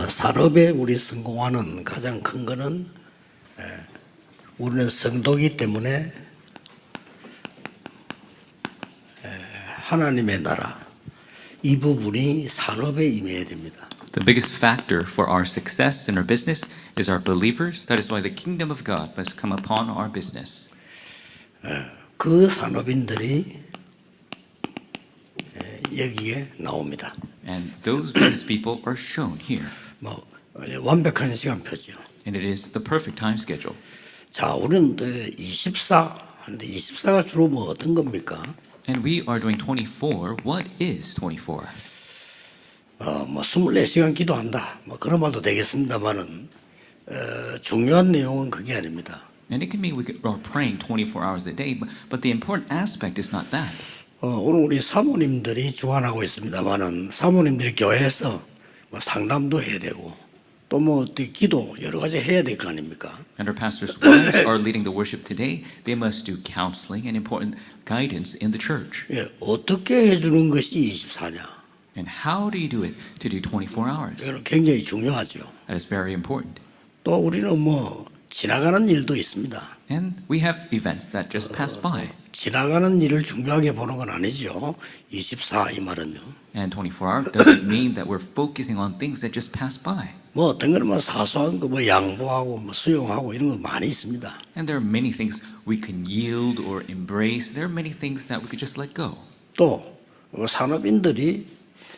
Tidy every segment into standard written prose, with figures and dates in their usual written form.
산업에 우리 성공하는 가장 큰 거는 우리는 성도이기 때문에 하나님의 나라 이 부분이 산업에 임해야 됩니다. The biggest factor for our success in our business is our believers. That is why the kingdom of God must come upon our business. 그 산업인들이 여기에 나옵니다. And those business people are shown here. 뭐 완벽한 시간표죠. And it is the perfect time schedule. 자, 우리는 24 하는데 24가 주로 뭐 어떤 겁니까? And we are doing 24. What is 24? 뭐 24시간 기도한다. 뭐 그런 말도 되겠습니다만은 중요한 내용은 그게 아닙니다. And it can mean we are praying 24 hours a day, but the important aspect is not that. 오늘 우리 사모님들이 주관하고 있습니다만은 사모님들이 교회에서 뭐 상담도 해야 되고 또 뭐 기도 여러 가지 해야 될 거 아닙니까? And our pastors' wives are leading the worship today. They must do counseling and important guidance in the church. 예, 어떻게 해주는 것이 24냐? And how do you do it to do 24 hours? 이거는 굉장히 중요하죠. That is very important. 또 우리는 뭐 지나가는 일도 있습니다. And we have events that just pass by. 지나가는 일을 중요하게 보는 건 아니죠. 24 이 말은요. And 24 hours doesn't mean that we're focusing on things that just pass by. 뭐 어떤 거는 뭐 사소한 거 뭐 양보하고 뭐 수용하고 이런 거 많이 있습니다. And there are many things we can yield or embrace. There are many things that we could just let go. 또 산업인들이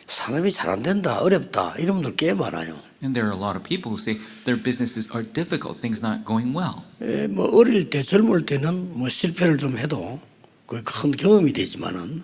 산업이 잘 안 된다, 어렵다 이런 분들 꽤 많아요. And there are a lot of people who say their businesses are difficult, things not going well. 예, 뭐 어릴 때 젊을 때는 뭐 실패를 좀 해도 그 큰 경험이 되지만은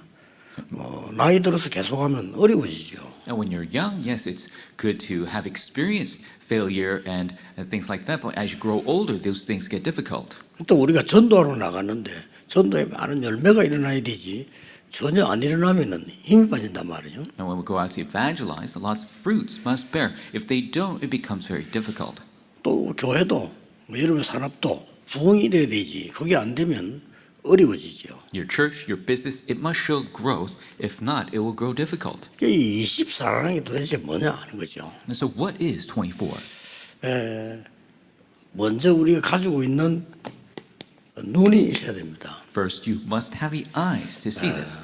뭐 나이 들어서 계속하면 어려워지죠. And when you're young, yes, it's good to have experienced failure and things like that. But as you grow older, those things get difficult. 또 우리가 전도하러 나갔는데 전도에 많은 열매가 일어나야 되지 전혀 안 일어나면은 힘이 빠진단 말이에요. And when we go out to evangelize, lots of fruits must bear. If they don't, it becomes very difficult. 또 교회도 뭐 여러분 산업도 부흥이 돼야 되지. 그게 안 되면 어려워지죠. Your church, your business, it must show growth. If not, it will grow difficult. 이 24라는 게 도대체 뭐냐 하는 거죠. And so what is 24? 먼저 우리가 가지고 있는 눈이 있어야 됩니다. First, you must have the eyes to see this.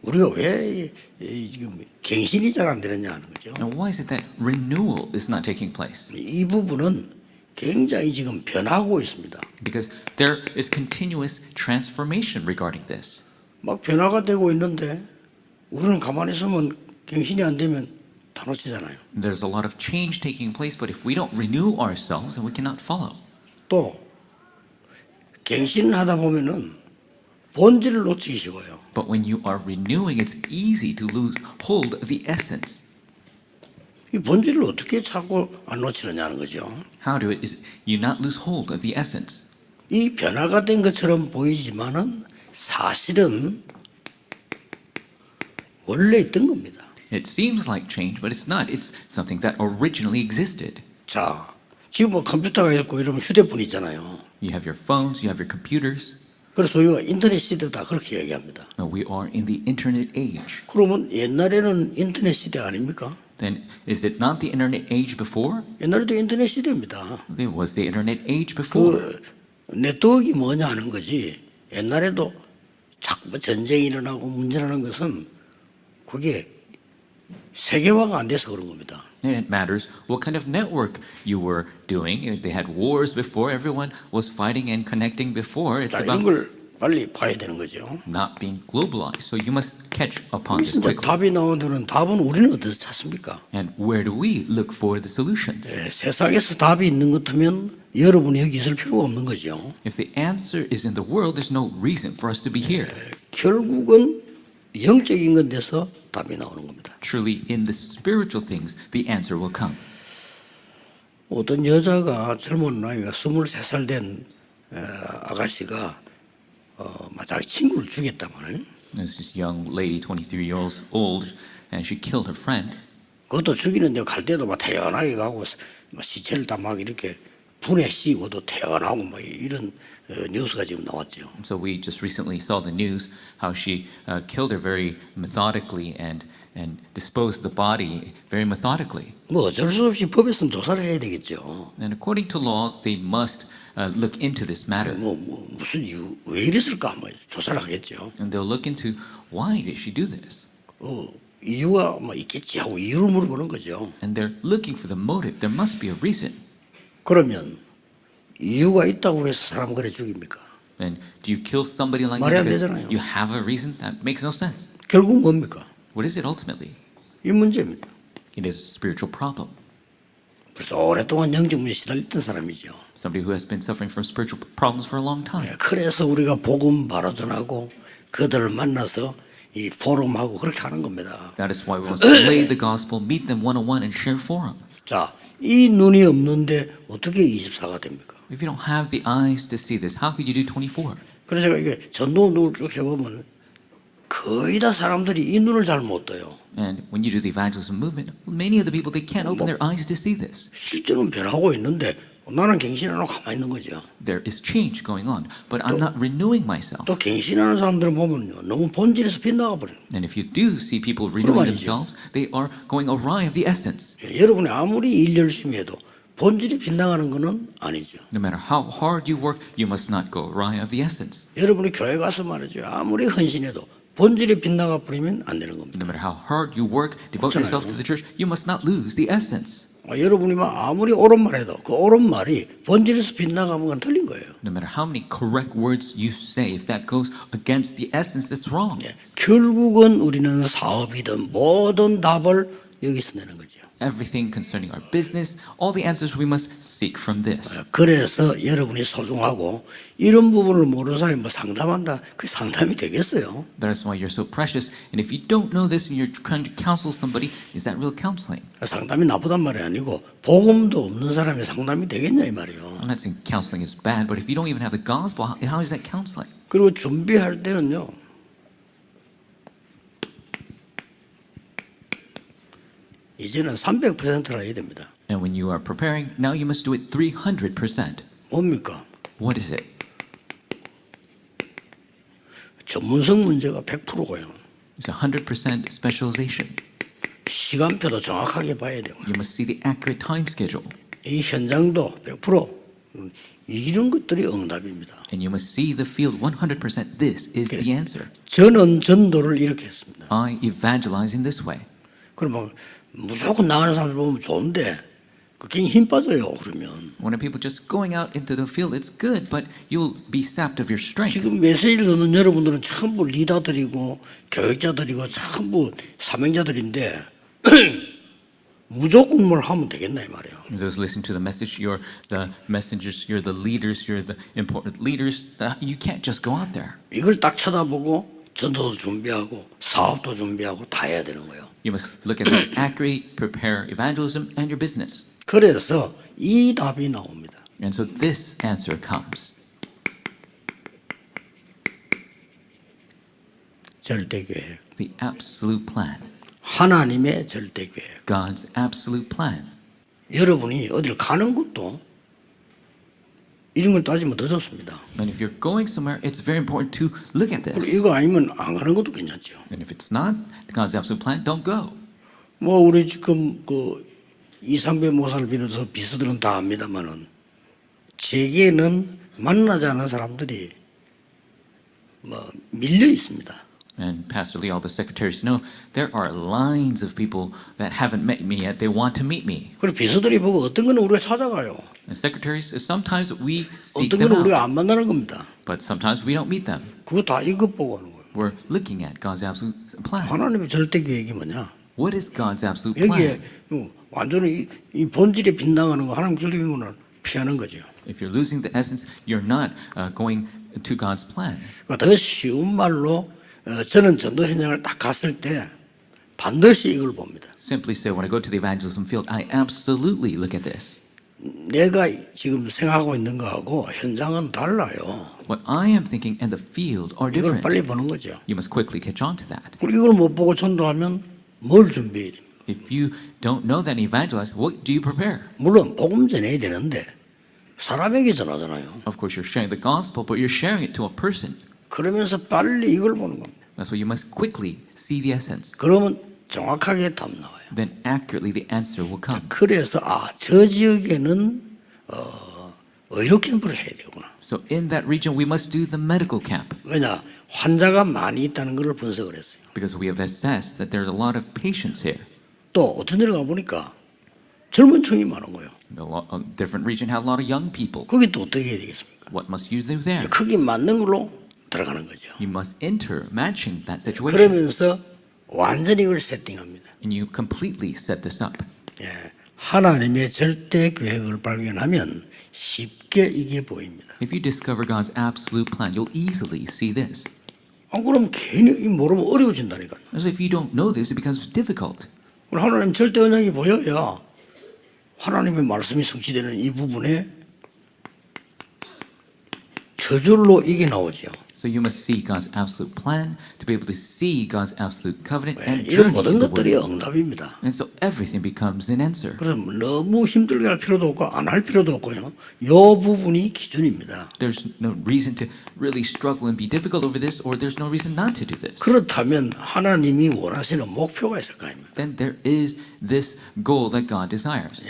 우리가 왜 지금 갱신이 잘 안 되느냐 하는 거죠. And why is it that renewal is not taking place? 이 부분은 굉장히 지금 변하고 있습니다. Because there is continuous transformation regarding this. 막 변화가 되고 있는데 우리는 가만히 있으면 갱신이 안 되면 다 놓치잖아요. There's a lot of change taking place, but if we don't renew ourselves, then we cannot follow. 또 갱신을 하다 보면은 본질을 놓치기 쉬워요. But when you are renewing, it's easy to lose hold of the essence. 이 본질을 어떻게 자꾸 안 놓치느냐는 거죠. How do it is you not lose hold of the essence? 이 변화가 된 것처럼 보이지만은 사실은 원래 있던 겁니다. It seems like change, but it's not. It's something that originally existed. 자, 지금 뭐 컴퓨터가 있고 이러면 휴대폰 있잖아요. You have your phones, you have your computers. 그래서 우리가 인터넷 시대다 그렇게 얘기합니다. We are in the internet age. 그러면 옛날에는 인터넷 시대 아닙니까? Then is it not the internet age before? 옛날에도 인터넷 시대입니다. There was the internet age before. 그 네트워크가 뭐냐 하는 거지. 옛날에도 자꾸 전쟁이 일어나고 문제라는 것은 그게 세계화가 안 돼서 그런 겁니다. And it matters what kind of network you were doing. They had wars before. Everyone was fighting and connecting before. It's 자, about 이런 걸 빨리 봐야 되는 거죠. not being globalized. So you must catch upon this 그래서 quickly. 답이 나오는 답은 우리는 어디서 찾습니까? And where do we look for the solutions? 세상에서 답이 있는 것 같으면 여러분이 여기 있을 필요가 없는 거죠. If the answer is in the world, there's no reason for us to be here. 결국은 영적인 것 데서 답이 나오는 겁니다. Truly, in the spiritual things, the answer will come. 어떤 여자가 젊은 나이가 23살 된 아가씨가 자기 친구를 죽였단 말이에요. There's this young lady, 23 years old, and she killed her friend. 그것도 죽이는데 갈 때도 막 태연하게 가고 막 시체를 다 막 이렇게 불에 씌우고도 태연하고 막 이런 뉴스가 지금 나왔죠. So we just recently saw the news how she killed her very methodically and and dispose of the body very methodically. 뭐 어쩔 수 없이 법에서는 조사를 해야 되겠죠. And according to law, they must look into this matter. 뭐 무슨 이유 왜 이랬을까 뭐 조사를 하겠죠. And they'll look into why did she do this? 이유가 뭐 있겠지 하고 이유를 물어보는 거죠. And they're looking for the motive. There must be a reason. 그러면 이유가 있다고 해서 사람 그래 죽입니까? And do you kill somebody like 말이 안 that because 되잖아요. you have a reason? That makes no sense. 결국 뭡니까? What is it ultimately? 이 문제입니다. It is a spiritual problem. 그래서 오랫동안 영적 문제에 시달렸던 사람이죠. Somebody who has been suffering from spiritual problems for a long time. 그래서 우리가 복음 바로 전하고 그들을 만나서 이 포럼하고 그렇게 하는 겁니다. That is why we must lay the gospel, meet them one-on-one, and share forum. 자, 이 눈이 없는데 어떻게 24가 됩니까? If you don't have the eyes to see this, how could you do 24? 그래서 제가 이게 전도운동을 쭉 해보면 거의 다 사람들이 이 눈을 잘 못 떠요. And when you do the evangelism movement, many of the people, they can't open their eyes to see this. 실제로는 변하고 있는데 나는 갱신 안 하고 가만히 있는 거죠. There is change going on, but I'm not renewing myself. 또 갱신하는 사람들을 보면요, 너무 본질에서 빗나가 버려요. And if you do see people renewing 말이죠. themselves, they are going awry of the essence. 여러분이 아무리 일 열심히 해도 본질이 빗나가는 것은 아니죠. No matter how hard you work, you must not go awry of the essence. 여러분이 교회 가서 말이죠, 아무리 헌신해도 본질이 빗나가 버리면 안 되는 겁니다. No matter how hard you work, devote yourself to the church, you must not lose the essence. 여러분이 아무리 옳은 말해도 그 옳은 말이 본질에서 빗나가면 그건 틀린 거예요. No matter how many correct words you say, if that goes against the essence, that's wrong. 결국은 우리는 사업이든 모든 답을 여기서 내는 거죠. Everything concerning our business, all the answers we must seek from this. 그래서 여러분이 소중하고 이런 부분을 모르는 사람이 뭐 상담한다, 그 상담이 되겠어요? That is why you're so precious. And if you don't know this and you're trying to counsel somebody, is that real counseling? 상담이 나쁘단 말이 아니고 복음도 없는 사람이 상담이 되겠냐 이 말이에요. I'm not saying counseling is bad, but if you don't even have the gospel, how is that counseling? 그리고 준비할 때는요, 이제는 300%라 해야 됩니다. And when you are preparing, now you must do it 300%. 뭡니까? What is it? 전문성 문제가 100%고요. It's 100% specialization. 시간표도 정확하게 봐야 되고, You must see the accurate time schedule. 이 현장도 100% 이런 것들이 응답입니다. And you must see the field 100%. This is the answer. 저는 전도를 이렇게 했습니다. I evangelize in this way. 그러면 무조건 나가는 사람들 보면 좋은데 그게 힘 빠져요. 그러면 When people just going out into the field, it's good, but you'll be sapped of your strength. 지금 메시지를 듣는 여러분들은 전부 리더들이고 교육자들이고 전부 사명자들인데 무조건 뭘 하면 되겠나 이 말이에요. Those listening to the message, you're the messengers, you're the leaders, you're the important leaders. You can't just go out there. 이걸 딱 쳐다보고 전도도 준비하고 사업도 준비하고 다 해야 되는 거예요. You must look at this accurately, prepare evangelism and your business. 그래서 이 답이 나옵니다. And so this answer comes. 절대계획. The absolute plan. 하나님의 절대계획. God's absolute plan. 여러분이 어디를 가는 것도 이런 걸 따지면 더 좋습니다. And if you're going somewhere, it's very important to look at 그리고 this. 이거 아니면 안 가는 것도 괜찮죠. And if it's not God's absolute plan, don't go. 뭐 우리 지금 그 이상배 목사를 비롯해서 비서들은 다 압니다만은 제게는 만나지 않은 사람들이 뭐 밀려 있습니다. And Pastor Lee, all the secretaries know there are lines of people that haven't met me yet. They want to meet me. 그리고 비서들이 보고 어떤 거는 우리가 찾아가요. And secretaries, sometimes we seek 어떤 them 거는 우리가 out, 안 만나는 겁니다. but sometimes we don't meet them. 그거 다 이것 보고 하는 거예요. We're looking at God's absolute plan. 하나님의 절대 계획이 뭐냐? What is God's absolute 여기에 plan? 완전히 이 본질에 빗나가는 거 하나님 절대 계획은 피하는 거죠. If you're losing the essence, you're not going to God's plan. 그러니까 더 쉬운 말로 저는 전도 현장을 딱 갔을 때 반드시 이걸 봅니다. Simply say, when I go to the evangelism field, I absolutely look at this. 내가 지금 생각하고 있는 거하고 현장은 달라요. What I am thinking and the field are 이걸 different. 빨리 보는 거죠. You must quickly catch on to that. 그리고 이걸 못 보고 전도하면 뭘 준비해야 됩니까? If you don't know that and evangelize, what do you prepare? 물론 복음 전해야 되는데 사람에게 전하잖아요. Of course, you're sharing the gospel, but you're sharing it to a person. 그러면서 빨리 이걸 보는 겁니다. That's why you must quickly see the essence. 그러면 정확하게 답 나와요. then accurately the answer will come. 그래서 저 지역에는 의료 캠프를 해야 되구나. So in that region, we must do the medical camp 왜냐? 환자가 많이 있다는 것을 분석을 했어요. because we have assessed that there's a lot of patients here. 또 어떤 데를 가보니까 젊은 층이 많은 거예요. Different region have a lot of young people. 거기 또 어떻게 해야 되겠습니까? What must you do there? 크기 맞는 걸로 들어가는 거죠. You must enter matching that situation. 그러면서 완전히 이걸 세팅합니다. And you completely set this up. 예, 하나님의 절대 계획을 발견하면 쉽게 이게 보입니다. If you discover God's absolute plan, you'll easily see this. 그럼 괜히 모르면 어려워진다니까요. So if you don't know this, it becomes difficult. 하나님 절대 언약이 보여야 하나님의 말씀이 성취되는 이 부분에 저절로 이게 나오죠. So you must see God's absolute plan to be able to see God's absolute covenant and 이런 journey 모든 in the 것들이 word. 응답입니다. And so everything becomes an answer. 그래서 너무 힘들게 할 필요도 없고 안 할 필요도 없고요. 이 부분이 기준입니다. There's no reason to really struggle and be difficult over this, or there's no reason not to do this. 그렇다면 하나님이 원하시는 목표가 있을 거 아닙니까? Then there is this goal that God desires.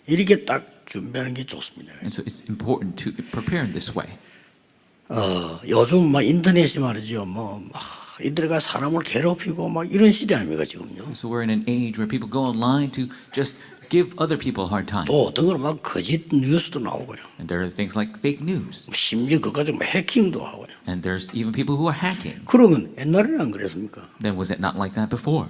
이렇게 딱 준비하는 게 좋습니다. And so it's important to prepare in this way. 요즘 막 인터넷이 말이죠. 이들가 사람을 괴롭히고 막 이런 시대 아닙니까 지금요? So we're in an age where people go online to just give other people a hard time. 또 어떤 건 막 거짓 뉴스도 나오고요. And there are things like fake news. 심지어 그까지 해킹도 하고요. And there's even people who are hacking. 그러면 옛날에는 안 그랬습니까? Then was it not like that before?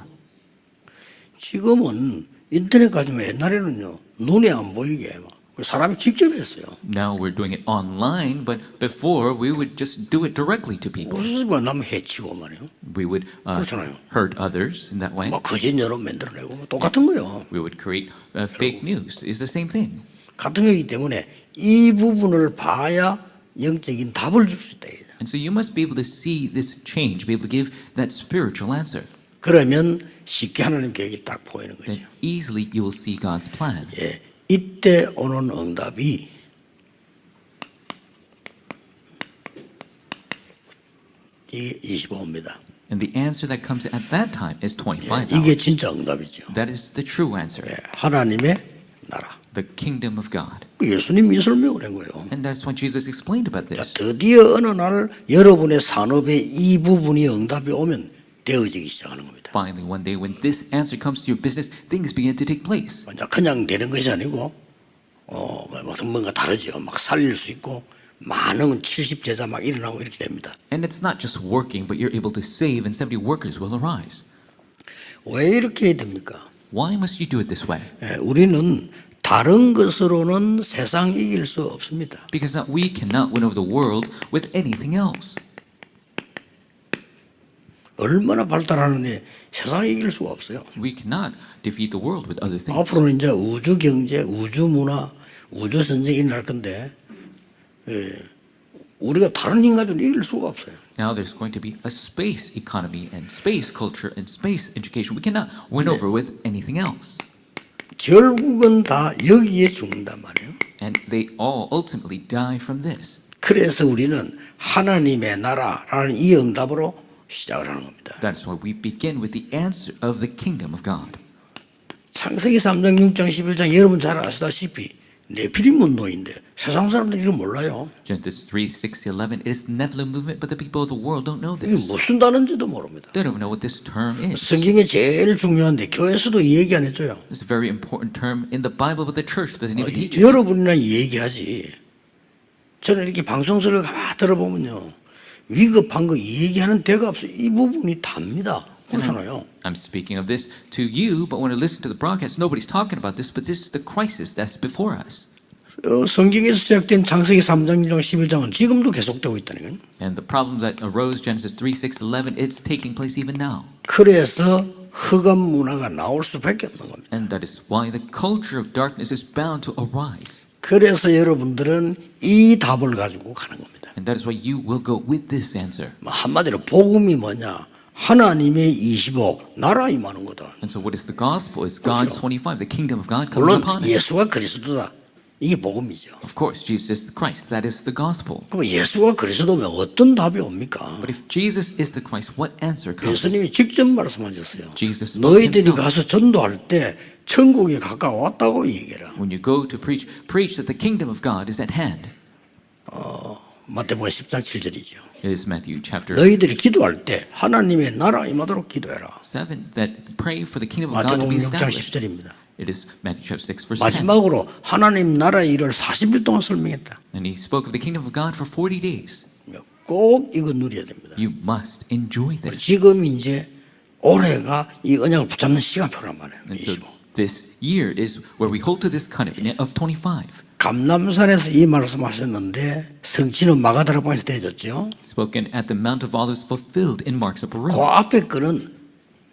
지금은 인터넷 가지면 옛날에는요 눈에 안 보이게 막 사람이 직접 했어요. Now we're doing it online, but before we would just do it directly to people. 무슨 남 해치고 말이요. We would 그렇잖아요. hurt others in that way. 막 거짓 여론 만들어내고 똑같은 거요. We would create fake news. It's the same thing. 같은 거기 때문에 이 부분을 봐야 영적인 답을 줄 수 있다. And so you must be able to see this change, be able to give that spiritual answer. 그러면 쉽게 하나님 계획이 딱 보이는 거죠. Then easily you will see God's plan. 예, 이때 오는 응답이 이게 25입니다. And the answer that comes at that time is 25. 이게 진짜 응답이죠. That is the true answer. 예, 하나님의 나라. The kingdom of God. 예수님이 설명을 한 거예요. And that's why Jesus explained about this. 드디어 어느 날 여러분의 산업에 이 부분이 응답이 오면 되어지기 시작하는 겁니다. Finally, one day when this answer comes to your business, things begin to take place. 그냥 되는 것이 아니고 뭔가 다르죠. 막 살릴 수 있고 많은 70제자 막 일어나고 이렇게 됩니다. And it's not just working, but you're able to save and 70 workers will arise. 왜 이렇게 해야 됩니까? Why must you do it this way? 우리는 다른 것으로는 세상 이길 수 없습니다. Because we cannot win over the world with anything else. 얼마나 발달하는데 세상에 이길 수가 없어요. We cannot defeat the world with other things. 앞으로는 이제 우주 경제, 우주 문화, 우주 전쟁이 일어날 건데 우리가 다른 인간들은 이길 수가 없어요. Now there's going to be a space economy and space culture and space education. We cannot win over with anything else. 결국은 다 여기에 죽는단 말이에요. And they all ultimately die from this. 그래서 우리는 하나님의 나라라는 이 응답으로 시작을 하는 겁니다. That's why we begin with the answer of the kingdom of God. 창세기 3장, 6장, 11장 여러분 잘 아시다시피 네피림 운동인데 세상 사람들이 이걸 몰라요. Genesis 3, 6, 11. It is the Nephilim movement, but the people of the world don't know 이게 this. 무슨 단어인지도 모릅니다. They don't know what this term is. 성경에 제일 중요한데 교회에서도 이 얘기 안 해줘요. It's a very important term in the Bible, but the church doesn't even teach it. 여러분이나 얘기하지. 저는 이렇게 방송서를 가만히 들어보면요. 위급한 거 얘기하는 데가 없어요. 이 부분이 답니다. 그렇잖아요. I'm speaking of this to you, but when I listen to the broadcast, nobody's talking about this, but this is the crisis that's before us. 성경에서 시작된 창세기 3장, 6장, 11장은 지금도 계속되고 있다는 거예요. And the problem that arose, Genesis 3, 6, 11, it's taking place even now. 그래서 흑암 문화가 나올 수밖에 없는 겁니다. And that is why the culture of darkness is bound to arise. 그래서 여러분들은 이 답을 가지고 가는 겁니다. And that is why you will go with this answer. 한마디로 복음이 뭐냐? 하나님의 25 나라 임하는 거다. And so what is the gospel? It's God's 25, the kingdom of God coming 물론 upon us. 예수가 그리스도다. 이게 복음이죠. Of course, Jesus is the Christ. That is the gospel. 그럼 예수가 그리스도면 어떤 답이 옵니까? But if Jesus is the Christ, what answer comes? 예수님이 직접 말씀하셨어요. Jesus spoke 너희들이 himself. 가서 전도할 때 천국이 가까웠다고 얘기해라. When you go to preach, preach that the kingdom of God is at hand. 마태복음 10장 7절이죠. It is Matthew chapter 너희들이 기도할 때 하나님의 나라 임하도록 기도해라. 7 that pray for the kingdom of God to 마태복음 be 6장 established. 10절입니다. It is Matthew chapter 6 verse 10. 마지막으로 하나님 나라의 일을 40일 동안 설명했다. And he spoke of the kingdom of God for 40 days. 꼭 이거 누려야 됩니다. You must enjoy this. 지금 이제 올해가 이 언약을 붙잡는 시간표란 말이에요. And so this year is where we hold to this covenant of 25. 감람산에서 이 말씀하셨는데 성취는 마가다락방에서 되어졌죠. Spoken at the Mount of Olives, fulfilled in Mark's upper 그 room. 앞에 거는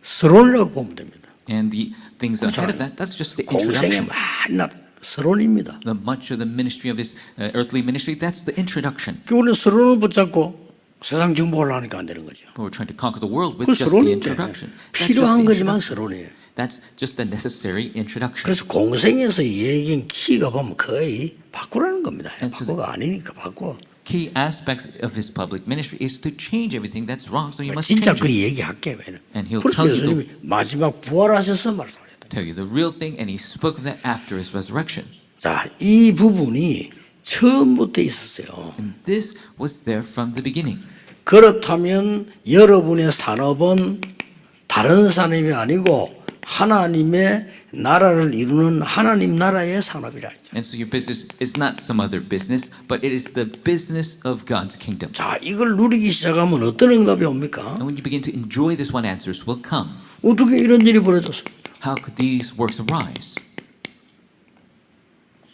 서론이라고 보면 됩니다. And the things ahead of that, that's just the 공생의 introduction. 많은 서론입니다. The much of the ministry of his earthly ministry, that's the introduction. 우리는 서론을 붙잡고 세상 정복을 하니까 안 되는 거죠. We're trying to conquer the world with 그 just the 서론인데 introduction. That's just 필요한 the 거지만 introduction. 서론이에요. That's just a necessary introduction. 그래서 공생에서 얘기한 키가 보면 거의 바꾸라는 겁니다. And so 바꾸가 아니니까 바꿔. Key aspects of his public ministry is to change everything that's wrong, so you must 진짜 change 그 it. 얘기할게요. And he'll 그래서 tell you 예수님이 마지막 부활하셔서 말씀하셨다. Tell you the real thing, and he spoke of that after his resurrection. 자, 이 부분이 처음부터 있었어요. And this was there from the beginning. 그렇다면 여러분의 산업은 다른 산업이 아니고 하나님의 나라를 이루는 하나님 나라의 산업이라 했죠. And so your business is not some other business, but it is the business of God's kingdom. 자, 이걸 누리기 시작하면 어떤 응답이 옵니까? And when you begin to enjoy this, what answers will come? 어떻게 이런 일이 벌어졌습니까? How could these works arise?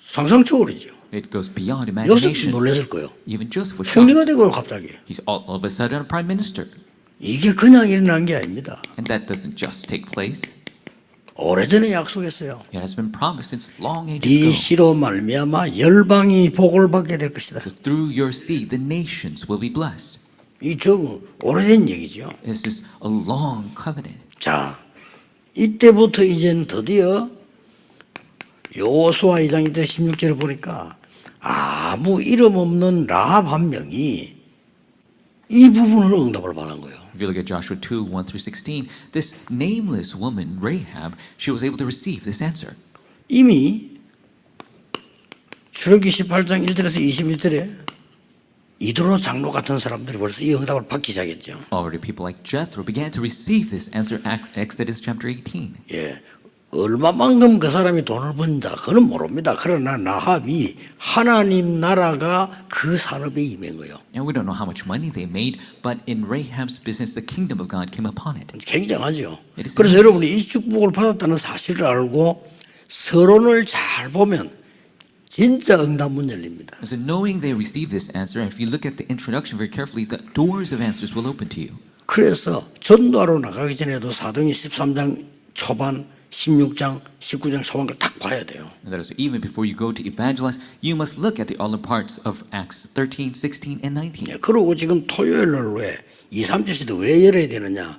상상 초월이죠. It goes beyond 요셉도 imagination. 놀랐을 거예요. Even Joseph was 총리가 shocked. 되고 갑자기. He's all of a sudden a prime minister. 이게 그냥 일어난 게 아닙니다. And that doesn't just take place. 오래전에 약속했어요. It has been promised since long ages 네 ago. 씨로 말미암아 열방이 복을 받게 될 것이다. So through your seed, the nations will be blessed. 이 좀 오래된 얘기죠. This is a long covenant. 자, 이때부터 이젠 드디어 여호수아 2장 16절을 보니까 아무 이름 없는 라합 한 명이 이 부분으로 응답을 받은 거예요. If you look at Joshua 2, 1 through 16, this nameless woman, Rahab, she was able to receive this answer. 이미 출애굽기 18장 1절에서 21절에 이드로 장로 같은 사람들이 벌써 이 응답을 받기 시작했죠. Already people like Jethro began to receive this answer, Exodus chapter 18. 예, 얼마만큼 그 사람이 돈을 번다 그건 모릅니다. 그러나 라합이 하나님 나라가 그 산업에 임한 거예요. And we don't know how much money they made, but in Rahab's business, the kingdom of God came upon it. 굉장하죠. It is 그래서 nice. 여러분이 이 축복을 받았다는 사실을 알고 서론을 잘 보면 진짜 응답문 열립니다. So knowing they received this answer, and if you look at the introduction very carefully, the doors of answers will open to you. 그래서 전도하러 나가기 전에도 사도행전 13장 초반 16장, 19장 초반을 딱 봐야 돼요. And that is even before you go to evangelize, you must look at the other parts of Acts 13, 16, and 19. 예, 그리고 지금 토요일 날 왜 2, 3주 시도 왜 열어야 되느냐?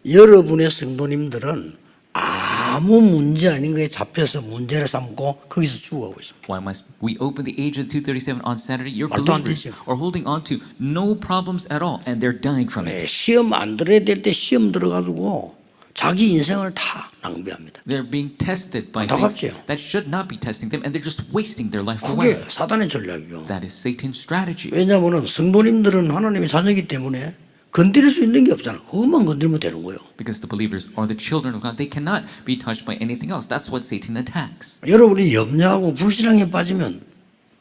여러분의 성도님들은 아무 문제 아닌 거에 잡혀서 문제를 삼고 거기서 죽어가고 있습니다. Why must we open the age of 237 on Saturday? Your 말도 안 believers 되죠. are holding on to no problems at all, and they're dying from 예, it. 시험 안 들어야 될 때 시험 들어가지고 자기 인생을 다 낭비합니다. They're being tested by 안타깝죠. things that should not be testing them, and they're just wasting their life 그게 away. 사단의 전략이요. That is Satan's strategy. 왜냐하면 성도님들은 하나님의 자녀이기 때문에 건드릴 수 있는 게 없잖아. 그것만 건드리면 되는 거예요. Because the believers are the children of God, they cannot be touched by anything else. That's what Satan attacks. 여러분이 염려하고 불신앙에 빠지면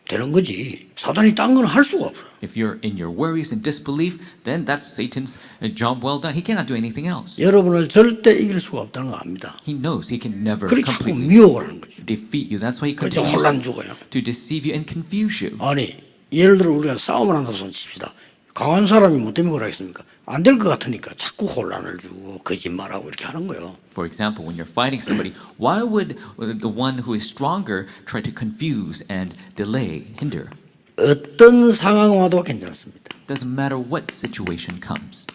되는 거지. 사단이 딴 건 할 수가 없어요. If you're in your worries and disbelief, then that's Satan's job well done. He cannot do anything else. 여러분을 절대 이길 수가 없다는 거 압니다. He knows he can never 그래 자꾸 completely 미혹을 하는 거죠. defeat you. That's why he 그래서 continues 혼란 주고요. to deceive you and confuse you. 아니 예를 들어 우리가 싸움을 한다 손 칩시다. 강한 사람이 뭐 때문에 그러겠습니까? 안 될 것 같으니까 자꾸 혼란을 주고 거짓말하고 이렇게 하는 거예요. For example, when you're fighting somebody, why would the one who is stronger try to confuse and delay, hinder? 어떤 상황 와도 괜찮습니다. Doesn't matter what situation comes.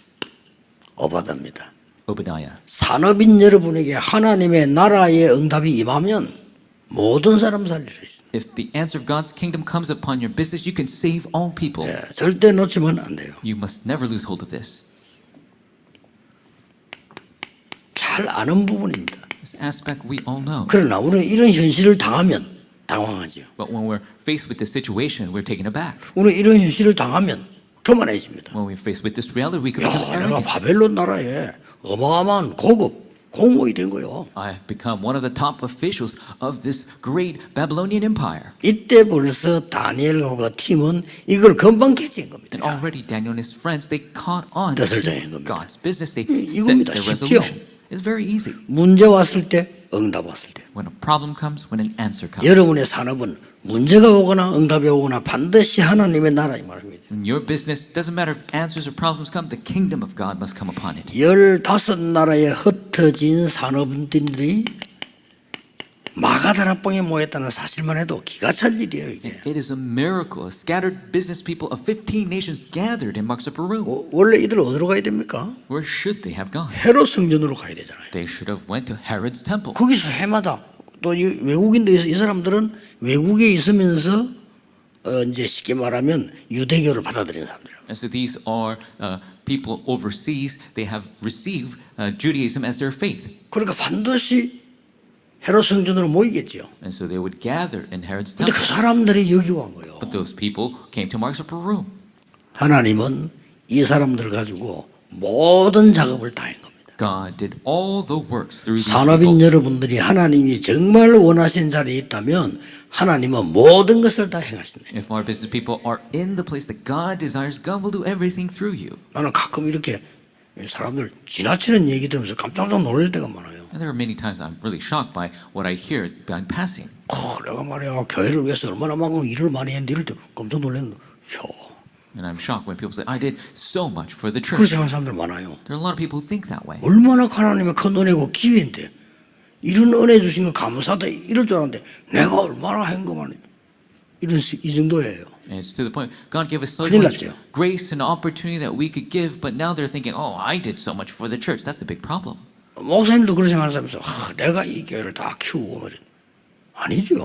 오바다입니다. Obadiah. 산업인 여러분에게 하나님의 나라의 응답이 임하면 모든 사람 살릴 수 있습니다. If the answer of God's kingdom comes upon your business, you can save all people. 예, 절대 놓치면 안 돼요. You must never lose hold of this. 잘 아는 부분입니다. This aspect we all know. 그러나 우리는 이런 현실을 당하면 당황하죠. But when we're faced with this situation, we're taken aback. 우리는 이런 현실을 당하면 교만해집니다. When we're faced with this reality, we can become 야, 내가 arrogant. 바벨론 나라에 어마어마한 고급 공무원이 된 거예요. I have become one of the top officials of this great Babylonian empire. 이때 벌써 다니엘과 팀은 이걸 금방 캐치한 겁니다. And already Daniel and his friends, they caught on 뜻을 to 정한 겁니다. God's business. They set 이겁니다. their 쉽죠? resolution. It's very easy. 문제 왔을 때 응답 왔을 때 When a problem comes, when an answer comes. 여러분의 산업은 문제가 오거나 응답이 오거나 반드시 하나님의 나라 이 말입니다. In your business, doesn't matter if answers or problems come, the kingdom of God must come upon it. 15나라에 흩어진 산업인들이 마가다락방에 모였다는 사실만 해도 기가 찰 일이에요. 이게. It is a miracle. Scattered business people of 15 nations gathered in Mark's upper room. 원래 이들 어디로 가야 됩니까? Where should they have gone? 헤롯 성전으로 가야 되잖아요. They should have went to Herod's temple. 거기서 해마다 또 이 외국인들 이 사람들은 외국에 있으면서 이제 쉽게 말하면 유대교를 받아들인 사람들이에요. And so these are people overseas. They have received Judaism as their faith. 그러니까 반드시 헤롯 성전으로 모이겠죠. And so they would gather in Herod's 근데 temple. 그 사람들이 여기 온 거예요. But those people came to Mark's upper room. 하나님은 이 사람들을 가지고 모든 작업을 다 한 겁니다. God did all the works through these 산업인 people. 여러분들이 하나님이 정말 원하시는 자리에 있다면 하나님은 모든 것을 다 행하신다. If our business people are in the place that God desires, God will do everything through you. 나는 가끔 이렇게 사람들 지나치는 얘기 들으면서 깜짝 놀랄 때가 많아요. And there are many times I'm really shocked by what I hear by passing. 내가 말이야 교회를 위해서 얼마나 많은 일을 많이 했는데 이럴 때 깜짝 놀랐는데 And I'm shocked when people say, I did so much for the 그렇게 church. 생각하는 사람들 많아요. There are a lot of people who think that way. 얼마나 하나님의 큰 은혜고 기회인데 이런 은혜 주신 거 감사하다 이럴 줄 알았는데 내가 얼마나 한 거만 이 정도예요. And it's to the point, God gave us so 큰일 much 났죠. grace and opportunity that we could give, but now they're thinking, oh, I did so much for the church. That's the big problem. 목사님도 그런 생각하는 사람이서 내가 이 교회를 다 키우고 말이야. 아니죠.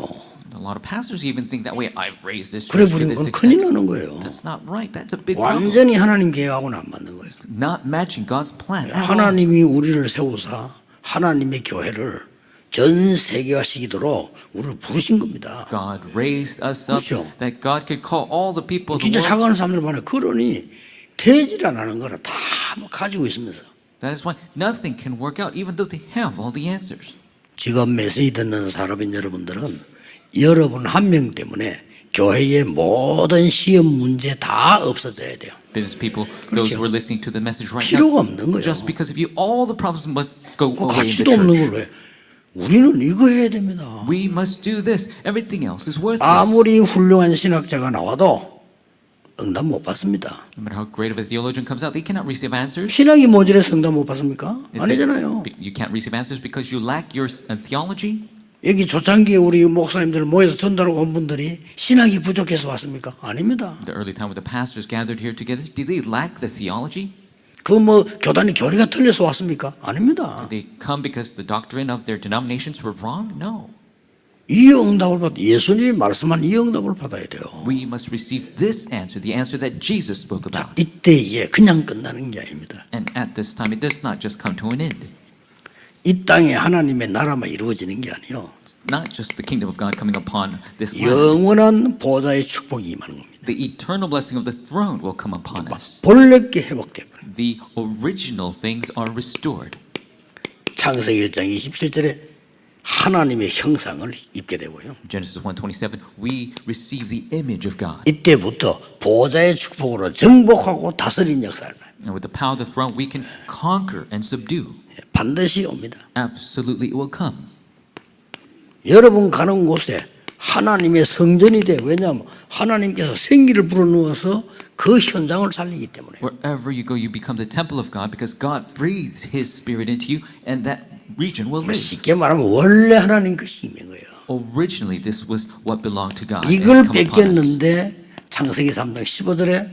A lot of pastors even think that way. I've raised this 그래 church to 버리면 this 그건 큰일 extent. 나는 거예요. That's not right. That's a big problem. 완전히 하나님 계획하고는 안 맞는 거예요. Not matching God's plan at all. 하나님이 우리를 세우사 하나님의 교회를 전 세계화시키도록 우리를 부르신 겁니다. God raised us up 그렇죠. that God could call all the people of the 진짜 world. 사과하는 사람들 많아요. 그러니 되질 않는 거라 다 가지고 있으면서 That is why nothing can work out, even though they have all the answers. 지금 메시지 듣는 산업인 여러분들은 여러분 한 명 때문에 교회의 모든 시험 문제 다 없어져야 돼요. Business people, those 그렇죠. who are listening to the message right 필요가 now, 없는 거예요. just because of you, all the problems must go 그 away in the 가치도 없는 church. 걸 왜? 우리는 이거 해야 됩니다. We must do this. Everything else is worthless. 아무리 훌륭한 신학자가 나와도 응답 못 받습니다. No matter how great of a theologian comes out, they cannot receive answers. 신학이 모자라서 응답 못 받습니까? Is it- 아니잖아요. You can't receive answers because you lack your theology. 여기 초창기에 우리 목사님들 모여서 전달하고 온 분들이 신학이 부족해서 왔습니까? 아닙니다. The early time when the pastors gathered here together, did they lack the theology? 그 교단의 교리가 틀려서 왔습니까? 아닙니다. Did they come because the doctrine of their denominations were wrong? No. 이 응답을 받 예수님이 말씀한 이 응답을 받아야 돼요. We must receive this answer, the answer that Jesus spoke about. 이때에 그냥 끝나는 게 아닙니다. And at this time, it does not just come to an end. 이 땅에 하나님의 나라만 이루어지는 게 아니요. It's not just the kingdom of God coming upon this land. 영원한 보좌의 축복이 임하는 겁니다. The eternal blessing of the throne will come upon us. 본래께 회복돼 버려요. The original things are restored. 창세기 1장 27절에 하나님의 형상을 입게 되고요. Genesis 1:27, we receive the image of God. 이때부터 보좌의 축복으로 정복하고 다스리는 역사를 해요. And with the power of the throne, we can conquer and subdue. 반드시 옵니다. Absolutely, it will come. 여러분 가는 곳에 하나님의 성전이 돼. 왜냐하면 하나님께서 생기를 불어넣어서 그 현장을 살리기 때문에. Wherever you go, you become the temple of God because God breathes His Spirit into you, and that region will live. 쉽게 말하면 원래 하나님 것이 있는 거예요. Originally, this was what belonged to God. 이걸 and come upon us. 뺏겼는데 창세기 3장 15절에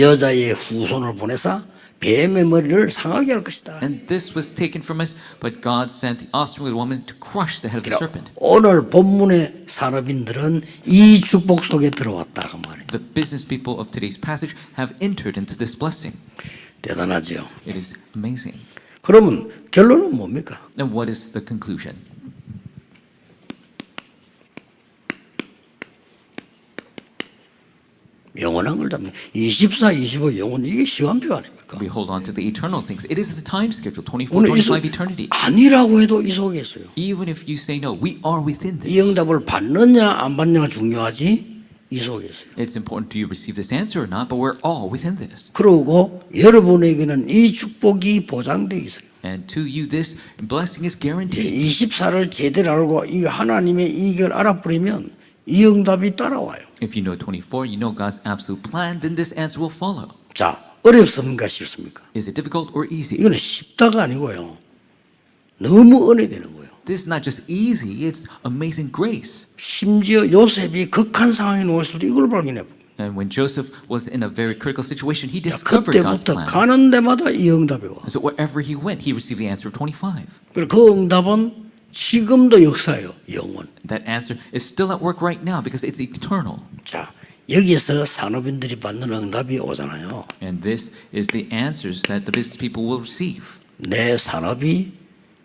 여자의 후손을 보내사 뱀의 머리를 상하게 할 것이다. And this was taken from us, but God sent the offspring of the woman to crush the head of the serpent. 오늘 본문의 산업인들은 이 축복 속에 들어왔다 그 말이에요. The business people of today's passage have entered into this blessing. 대단하지요. It is amazing. 그러면 결론은 뭡니까? Then what is the conclusion? 영원한 걸 잡는 24, 25 영원 이게 시간표 아닙니까? We hold on to the eternal things. It is the time schedule, 24, 오늘 25 eternity. 아니라고 해도 이 속에 있어요. Even if you say no, we are within 이 this. 응답을 받느냐 안 받느냐가 중요하지 이 속에 있어요. It's important do you receive this answer or not, but we're all within this. 그리고 여러분에게는 이 축복이 보장되어 있어요. And to you this blessing is guaranteed. 24를 제대로 알고 이 하나님의 이걸 알아버리면 이 응답이 따라와요. If you know 24, you know God's absolute plan, then this answer will follow. 자, 어렵습니까 쉽습니까? Is it difficult or easy? 이거는 쉽다가 아니고요. 너무 은혜되는 거예요. This is not just easy, it's amazing grace. 심지어 요셉이 극한 상황에 놓였을 때 이걸 발견해 봅니다. And when Joseph was in a very critical situation, he discovered God's 그때부터 plan. 가는 데마다 이 응답이 와. And so wherever he went, he received the answer of 25. 그리고 그 응답은 지금도 역사예요. 영원. That answer is still at work right now because it's eternal. 자, 여기서 산업인들이 받는 응답이 오잖아요. And this is the answers that the business people will receive. 내 산업이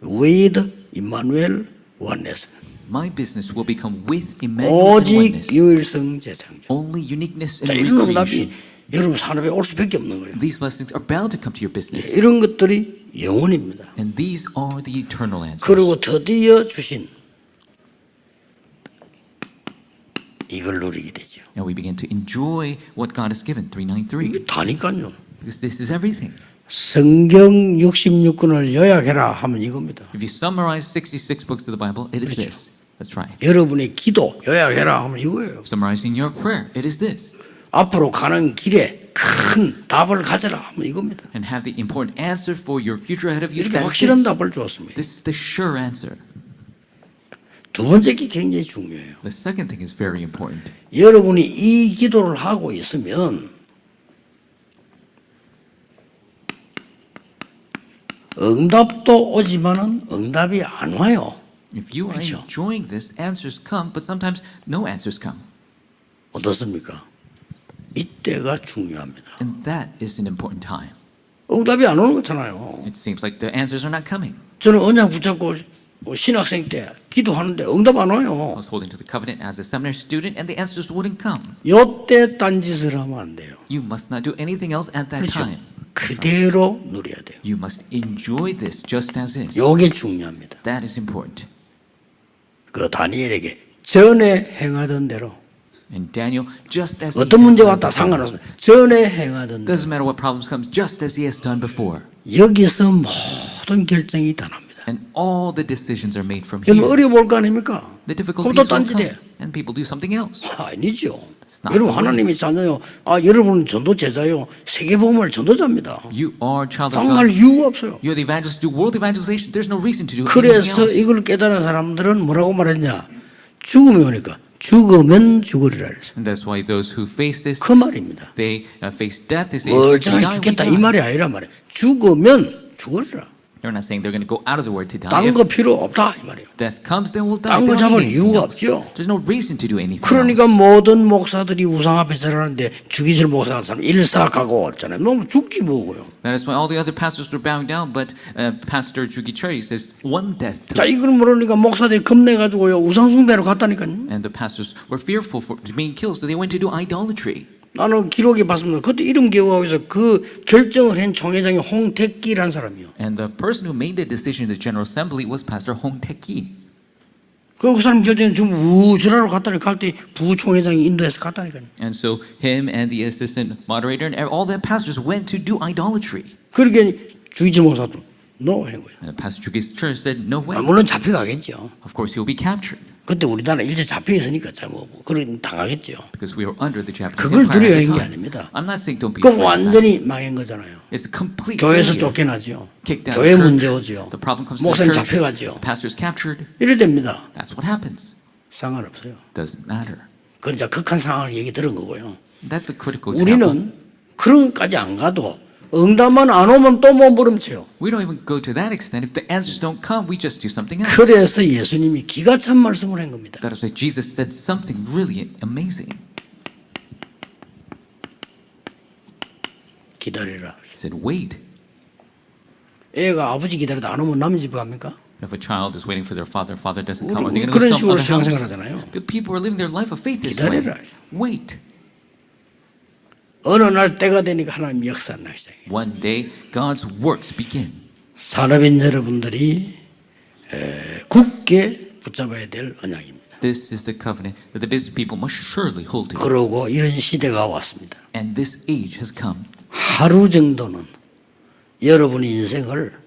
with 임마누엘 원네스. My business will become with Emmanuel and 오직 oneness. 유일성 재창조. Only uniqueness and 자, 이런 recreation. 응답이 여러분 산업에 올 수밖에 없는 거예요. These blessings are bound to come to your business. 이런 것들이 영원입니다. And these are the eternal answers. 그리고 드디어 주신 이걸 누리게 되죠. And we begin to enjoy what God has given, 393. 이게 다니까요. Because this is everything. 성경 66권을 요약해라 하면 이겁니다. If you summarize 66 books of the Bible, it is 그렇죠. this. That's right. 여러분의 기도 요약해라 하면 이거예요. Summarizing your prayer, it is this. 앞으로 가는 길에 큰 답을 가져라 하면 이겁니다. And have the important answer for your future ahead of you. 이렇게 That is 확실한 this. 답을 주었습니다. This is the sure answer. 두 번째 게 굉장히 중요해요. The second thing is very important. 여러분이 이 기도를 하고 있으면 응답도 오지만은 응답이 안 와요. If you are 그렇죠. enjoying this, answers come, but sometimes no answers come. 어떻습니까? 이때가 중요합니다. And that is an important time. 응답이 안 오는 거잖아요. It seems like the answers are not coming. 저는 언약 붙잡고 신학생 때 기도하는데 응답 안 I 와요. was holding to the covenant as a seminary student, and the answers wouldn't come. 요때 딴짓을 하면 안 돼요. You must not do anything else at that 그렇죠. time. 그대로 누려야 돼요. You must enjoy this just as is. 요게 중요합니다. That is important. 그 다니엘에게 전에 행하던 대로 And Daniel, just as he 어떤 had 문제가 done 왔다 before. 상관없어요. 전에 행하던 대로 Doesn't matter what problems comes, just as he has done before. 여기서 모든 결정이 다 납니다. And all the decisions are made from 여러분 here. 어려울 거 아닙니까? The 그럼 difficulties 또 will come, 딴짓해. and people do something else. 아니죠. not 여러분 the way. 하나님의 자녀요. 여러분은 전도 제자요. 세계복음을 전도자입니다. You are a child of 당할 God. 이유가 없어요. You're the evangelist, do world evangelization. There's no reason to do anything 그래서 else. 이걸 깨달은 사람들은 뭐라고 말했냐? 죽음이 오니까 죽으면 죽으리라 그랬어요. And that's why those who face this, 그 말입니다. they face death. They say, if we 멀쩡하게 die, we 죽겠다 이 die. 말이 아니라 말이에요. 죽으면 죽으리라. They're not saying they're going to go out of the word to die. 딴 If 거 필요 없다 이 말이에요. death comes, then we'll die. 딴 거 They don't 잡을 need anything 이유가 else. 없죠. There's no reason to do anything 그러니까 else. 모든 목사들이 우상 앞에 절하는데 죽이실 목사 같은 사람 일사각오 했잖아요. 너무 죽지 뭐고요. That is why all the other pastors were bowing down, but Pastor Jugi Choi says one death to 자 이걸 모르니까 목사들이 겁내가지고요 우상 숭배로 갔다니까요. and the pastors were fearful for being killed, so they went to do idolatry. 나는 기록에 봤습니다. 그때 이름 기억하고 있어. 그 결정을 한 총회장이 홍택기라는 사람이요. And the person who made the decision in the General Assembly was Pastor Hong Taek-ki. 그 사람 결정이 지금 우주라로 갔다니 갈 때 부총회장이 인도에서 갔다니까요. And so him and the assistant moderator and all the pastors went to do idolatry. 그렇게 주의지 목사도 no 한 거예요. And Pastor Jugi's church said, no way. 물론 잡혀가겠죠. Of course, he'll be captured 그때 우리나라 일제 잡혀 있으니까 뭐 그런 당하겠죠. because we were under the Japanese 그걸 empire 두려워한 at the 게 time. 아닙니다. I'm not saying don't be 그 afraid of that. 완전히 망한 거잖아요. It's a complete 교회에서 failure. 쫓겨나죠. Kicked out 교회 of 문제 church. 오죠. The problem comes to the 목사님 church. 잡혀가죠. The pastor's captured. 이래 됩니다. That's what happens. 상관없어요. Doesn't matter. 그건 이제 극한 상황을 얘기 들은 거고요. That's a critical example. 우리는 그런까지 안 가도 응답만 안 오면 또 몸부림쳐요. We don't even go to that extent. If the answers don't come, we just do something else. 그래서 예수님이 기가 찬 말씀을 한 겁니다. That is why Jesus said something really amazing. 기다리라. He said, wait. 애가 아버지 기다리다 안 오면 남의 집에 갑니까? If a child is waiting for their father doesn't come, are they going to go 그런 to some 식으로 other house? 신앙생활 하잖아요. But people are living their life of faith this way. 기다리라. Wait. 어느 날 때가 되니까 하나님 역사하기 시작해요. One day, God's works begin. 산업인 여러분들이 굳게 붙잡아야 될 언약입니다. This is the covenant that the business people must surely hold to. 그러고 이런 시대가 왔습니다. And this age has come. 하루 정도는 여러분의 인생을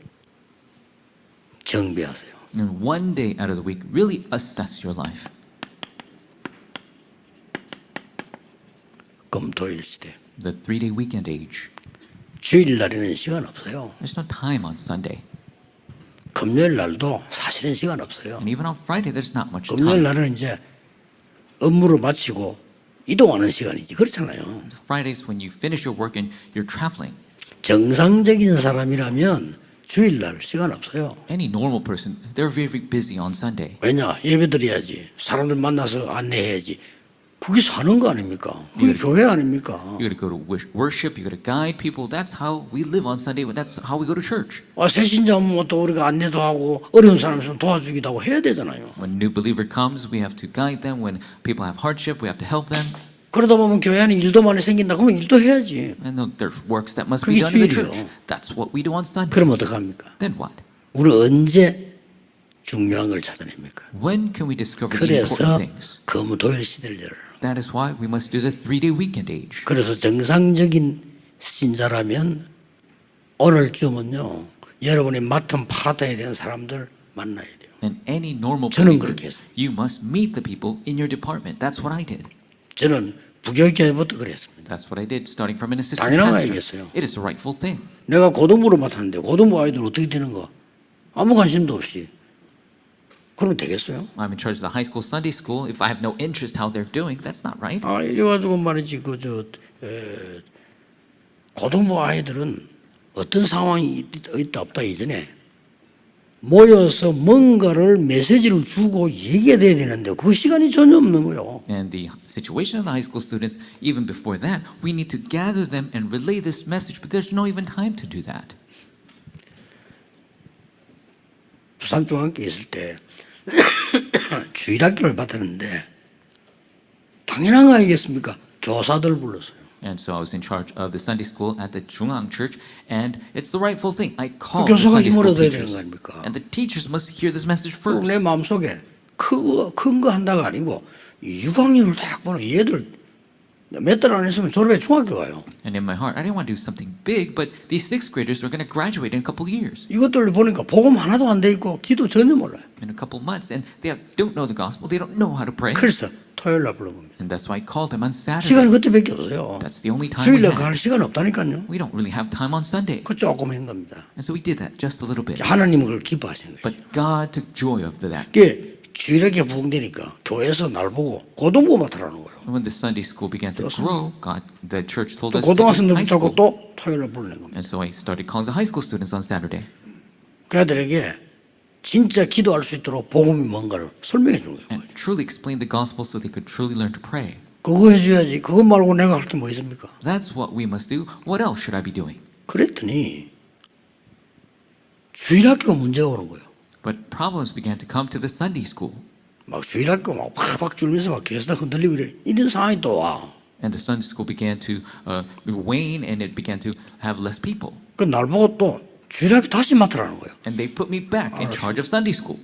정비하세요. And one day out of the week, really assess your life. 금토일 시대. The 3-day weekend age. 주일 날에는 시간 없어요. There's no time on Sunday. 금요일 날도 사실은 시간 없어요. And even on Friday, there's not much 금요일 time. 날은 이제 업무를 마치고 이동하는 시간이지. 그렇잖아요. Fridays when you finish your work and you're traveling. 정상적인 사람이라면 주일날 시간 없어요. Any normal person, they're very busy on Sunday. 왜냐? 예배 드려야지. 사람들 만나서 안내해야지. 그게 사는 거 아닙니까? 그게 교회 아닙니까? You got to go to worship. You got to guide people. That's how we live on Sunday. That's how we go to church. 새신자 오면 또 우리가 안내도 하고 어려운 사람 있으면 도와주기도 하고 해야 되잖아요. When a new believer comes, we have to guide them. When people have hardship, we have to help them. 그러다 보면 교회 안에 일도 많이 생긴다. 그러면 일도 해야지. And there's works that must be 그게 done in the 주일이요. church. That's what we do on Sunday. 그럼 어떡합니까? Then what? 우리 언제 중요한 걸 찾아냅니까? When can we discover the important 그래서 things? 금토일 시대를 열어요. That is why we must do the 3-day weekend age. 그래서 정상적인 신자라면 오늘쯤은요 여러분이 맡은 받아야 되는 사람들 만나야 돼요. And any normal 저는 believer, 그렇게 했어요. you must meet the people in your department. That's what I did. 저는 부교육자부터 그랬습니다. That's what I did, starting from an assistant 당연한 거 pastor. 아니겠어요? It is the rightful thing. 내가 고등부를 맡았는데 고등부 아이들 어떻게 되는 거 아무 관심도 없이 그러면 되겠어요? I'm in charge of the high school, Sunday school. If I have no interest how they're doing, that's not right. 이래가지고 말이지 고등부 아이들은 어떤 상황이 있다 없다 이전에 모여서 뭔가를 메시지를 주고 얘기해야 되는데 그 시간이 전혀 없는 거예요. And the situation of the high school students, even before that, we need to gather them and relay this message, but there's no even time to do that. 부산중학교 있을 때 주일학교를 받았는데 당연한 거 아니겠습니까? 교사들 불렀어요. And so I was in charge of the Sunday school at the Jungang Church, and it's the rightful thing. I called the 교사가 Sunday 힘을 school 얻어야 되는 teachers, 거 아닙니까? and the teachers must hear this message first. 내 마음속에 큰 거 한다가 아니고 6학년을 딱 보는 얘들 몇 달 안 했으면 졸업해 중학교 가요. And in my heart, I didn't want to do something big, but these 6th graders are going to graduate in a couple years. 이것들 보니까 복음 하나도 안 돼 있고 기도 전혀 몰라요. In a couple months, and they don't know the gospel. They don't know how to pray. 그래서 토요일 날 불러봅니다. And that's why I called them on 시간이 Saturday. 그때밖에 없어요. That's the only time we 주일날 had. 갈 시간 없다니까요. We don't really have time on Sunday. 그 조금 한 겁니다. And so we did that just a little bit. 하나님은 그걸 기뻐하시는 거예요. But God took joy of that. 그게 주일학교 부흥되니까 교회에서 날 보고 고등부 맡으라는 거예요. When the Sunday school began to grow, the church told 또 us to do 고등학생들 high 붙잡고 school. 또 토요일 날 부르는 겁니다. And so I started calling the high school students on Saturday. 그 애들에게 진짜 기도할 수 있도록 복음이 뭔가를 설명해 주는 거예요. And truly explain the gospel so they could truly learn to pray. 그거 해줘야지. 그거 말고 내가 할 게 뭐 있습니까? That's what we must do. What else should I be doing? 그랬더니 주일학교가 문제가 오는 거예요. But problems began to come to the Sunday school. 막 주일학교 막 팍팍 줄면서 막 교회에서 흔들리고 이래. 이런 상황이 또 와. And the Sunday school began to wane, and it began to have less people. 그 날 보고 또 주일학교 다시 맡으라는 거예요. And they put me back in charge of Sunday school.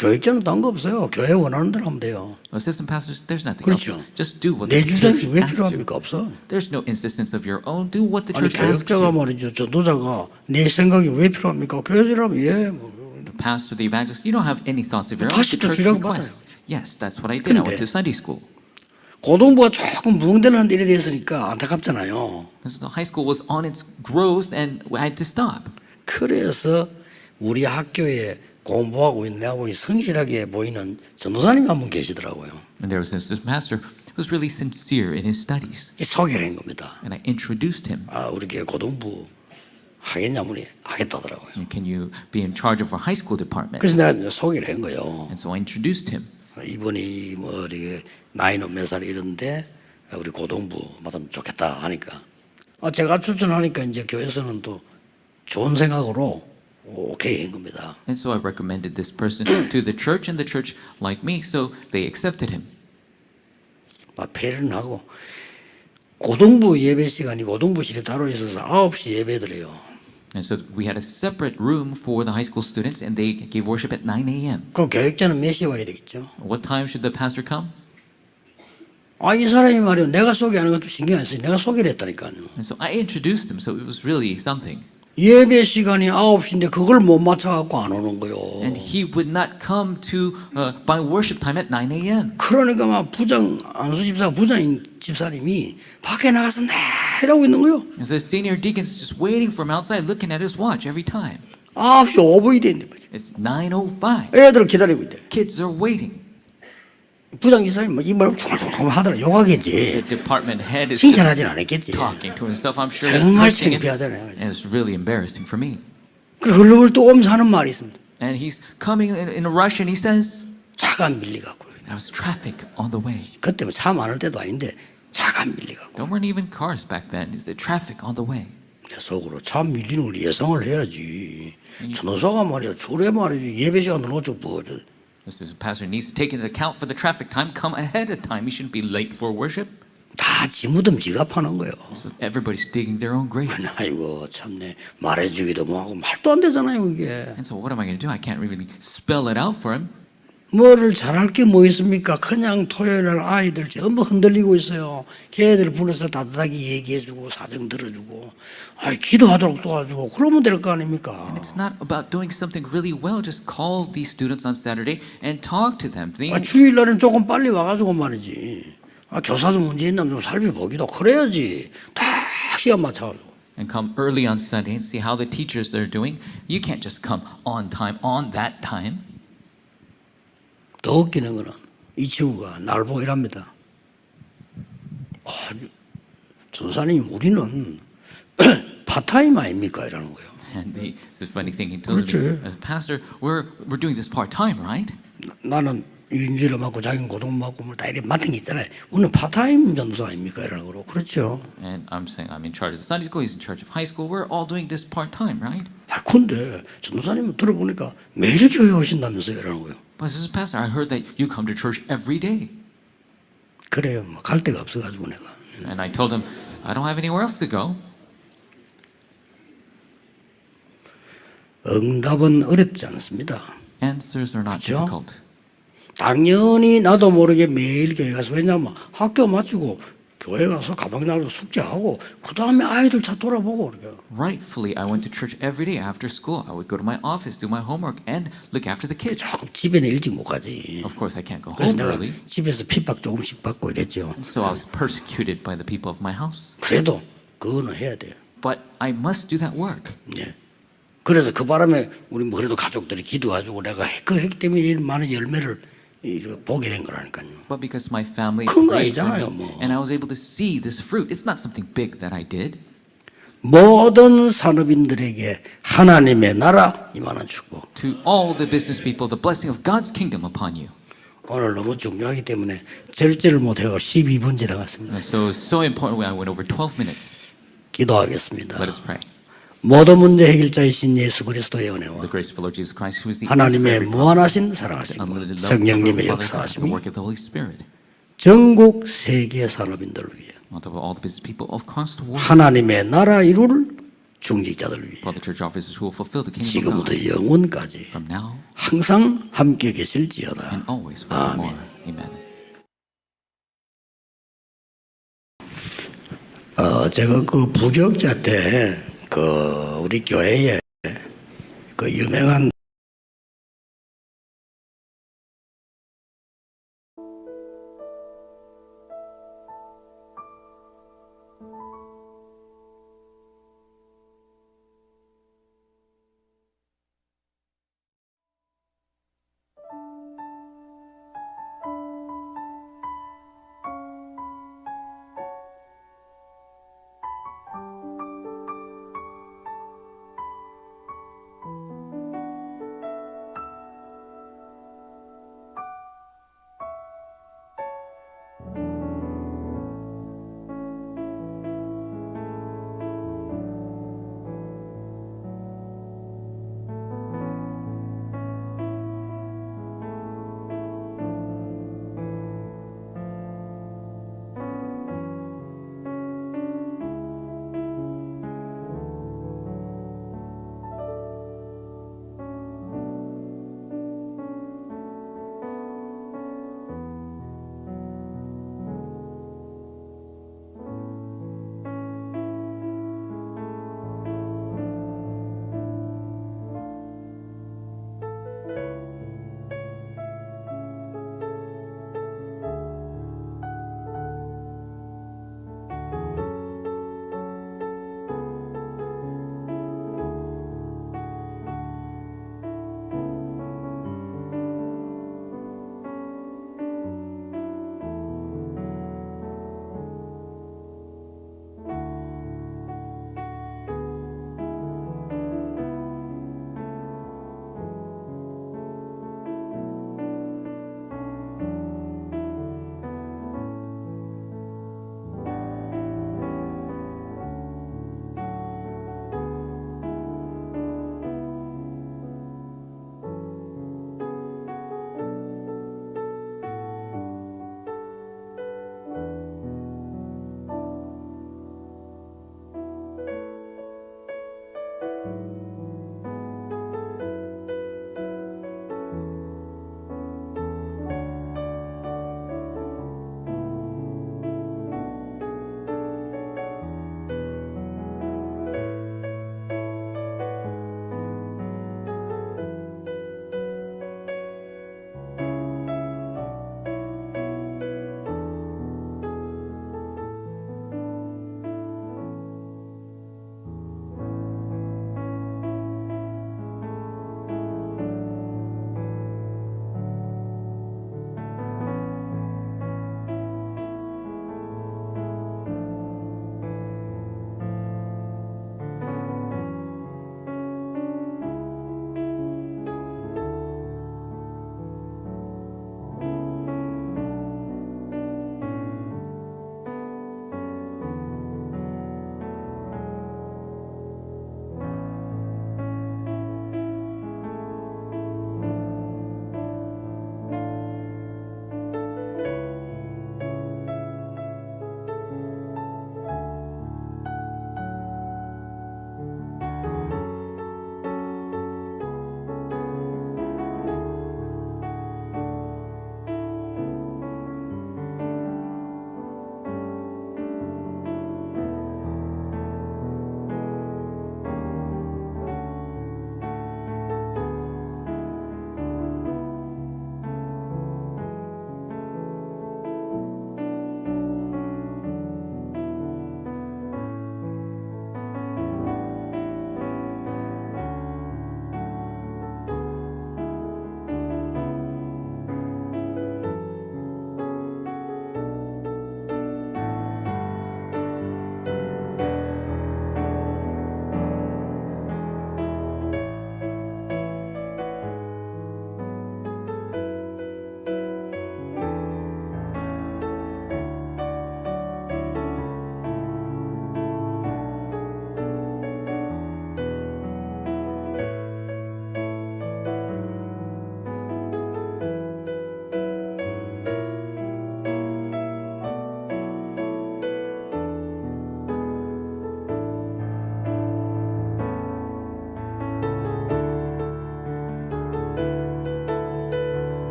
교육자는 딴 거 없어요. 교회 원하는 대로 하면 돼요. Assistant pastors, there's nothing 그렇죠. else. Just do what 내 the church 주장이 왜 asks you. 필요합니까? 없어. There's no insistence of your own. Do what the 아니 church asks 교육자가 you. 말이죠. 전도자가 내 생각이 왜 필요합니까? 교회라면 예. 뭐. The pastor, the evangelist, you don't have any thoughts of your own. 다시 The 또 church 주일학교 requests. Yes, that's what I did. I went 근데 to Sunday school. 고등부가 조금 무흥되는 일이 됐으니까 안타깝잖아요. So the high school was on its growth, and I had to stop. 그래서 우리 학교에 공부하고 내하고 성실하게 보이는 전도사님이 한 분 계시더라고요. And there was this pastor who was really sincere in his studies. 소개를 한 겁니다. And I introduced him. 우리 교회 고등부 하겠냐더니 하겠다더라고요. And can you be in charge of our high school department? 그래서 내가 소개를 한 거예요. And so I introduced him. 이분이 뭐 이렇게 나이는 몇 살 이런데 우리 고등부 맡으면 좋겠다 하니까 제가 추천하니까 이제 교회에서는 또 좋은 생각으로 오케이 한 겁니다. And so I recommended this person to the church, and the church liked me, so they accepted him. 배려는 하고 고등부 예배 시간이 고등부실에 따로 있어서 9시 예배 드려요. And so we had a separate room for the high school students, and they gave worship at 9 a.m. 그럼 교육자는 몇 시에 와야 되겠죠? What time should the pastor come? 이 사람이 말이요. 내가 소개하는 것도 신경 안 써요. 내가 소개를 했다니까요. And so I introduced him, so it was really something. 예배 시간이 9시인데 그걸 못 맞춰갖고 안 오는 거요. And he would not come to by worship time at 9 a.m. 그러니까 막 안수 집사 부장인 집사님이 밖에 나가서 이러고 있는 거요. And so the senior deacon's just waiting for him outside, looking at his watch every time. 9시 5분이 됐는데 It's 9:05. 애들 기다리고 있대. Kids are waiting. 부장 집사님 이말 퉁퉁퉁 하더라. 욕하겠지. The department head is 칭찬하진 않았겠지. talking to himself. I'm sure he's 정말 cursing him. 창피하다네. And it's really embarrassing for me. 그 흘러볼 또 오면서 하는 말이 있습니다. And he's coming in a rush, and he says, 차가 밀리갖고. there was traffic on the way. 그때 뭐 차 많을 때도 아닌데 차가 밀리갖고. There weren't even cars back then. It's the traffic on the way. 내 속으로 차 밀리는 걸 예상을 해야지. 전도사가 말이야. 주례 말이지. 예배 시간 놓쳐 보거든. This is a pastor needs to take into account for the traffic time. Come ahead of time. You shouldn't be late for worship. 다 지무덤 지가 파는 거예요. So everybody's digging their own grave. 아이고 참네 말해주기도 뭐하고 말도 안 되잖아요 이게. And so what am I going to do? I can't really spell it out for him. 뭐를 잘할 게 뭐 있습니까? 그냥 토요일날 아이들 전부 흔들리고 있어요. 걔들 불러서 따뜻하게 얘기해주고 사정 들어주고 기도하도록 도와주고 그러면 될 거 아닙니까? And it's not about doing something really well. Just call these students on Saturday and talk to them. 주일날은 조금 빨리 와가지고 말이지. 교사도 문제 있나 좀 살펴보기도 그래야지. 다 시간 맞춰가지고. And come early on Sunday and see how the teachers are doing. You can't just come on time, on that time. 더 웃기는 거는 이 친구가 날 보고 이랍니다. 전사님 우리는 파타임 아닙니까? 이라는 거예요. And it's a funny thing. He told me, Pastor, we're doing this part time, right? 나는 윤지를 맡고 자기는 고등 맡고 뭐 다 이렇게 맡은 게 있잖아요. 우리는 파타임 전도사 아닙니까? 이라는 거로 그렇죠. And I'm saying I'm in charge of the Sunday school. He's in charge of high school. We're all doing this part time, right? 근데 전도사님 들어보니까 매일 교회 오신다면서요? 이라는 거예요. But this is Pastor. I heard that you come to church every day. 그래요. 갈 데가 없어가지고 내가. And I told him I don't have anywhere else to go. 응답은 어렵지 않습니다. Answers are not 그렇죠? difficult. 당연히 나도 모르게 매일 교회 가서 왜냐면 학교 마치고 교회 가서 가방 나가서 숙제하고 그 다음에 아이들 차 돌아보고 그래요. Rightfully, I went to church every day after school. I would go to my office, do my homework, and look after the kids. 조금 집에는 일찍 못 가지. Of course, I can't go 그래서 home 내가 early. 집에서 핍박 조금씩 받고 이랬죠. So I was persecuted by the people of my house. 그래도 그거는 해야 돼요. But I must do that work. 예. 그래서 그 바람에 우리 뭐 그래도 가족들이 기도해주고 내가 그걸 했기 때문에 이런 많은 열매를 보게 된 거라니까요. But because my family 큰 거 prayed for 아니잖아요, me, 뭐. and I was able to see this fruit. It's not something big that I did. 모든 산업인들에게 하나님의 나라 이만한 축복. To all the business people, the blessing of God's kingdom upon you. 오늘 너무 중요하기 때문에 절제를 못하고 12분 지나갔습니다. And so it's so important. I went over 12 minutes. 기도하겠습니다. Let us pray. 모든 문제 해결자이신 예수 그리스도의 은혜와 The grace of the Lord Jesus Christ, who is the 하나님의 무한하신 unlimited 사랑하시고 love of 성령님의 the Father, the 역사하심이 work of the Holy Spirit, 전국 세계 산업인들을 위해 on top of all the business people across the world, 하나님의 나라 이룰 중직자들을 위해 for the church officers who will fulfill the kingdom of 지금부터 God 영원까지 from now 항상 함께 계실지어다. and always forevermore. Amen. 제가 그 부격자 때 그 우리 교회에 그 유명한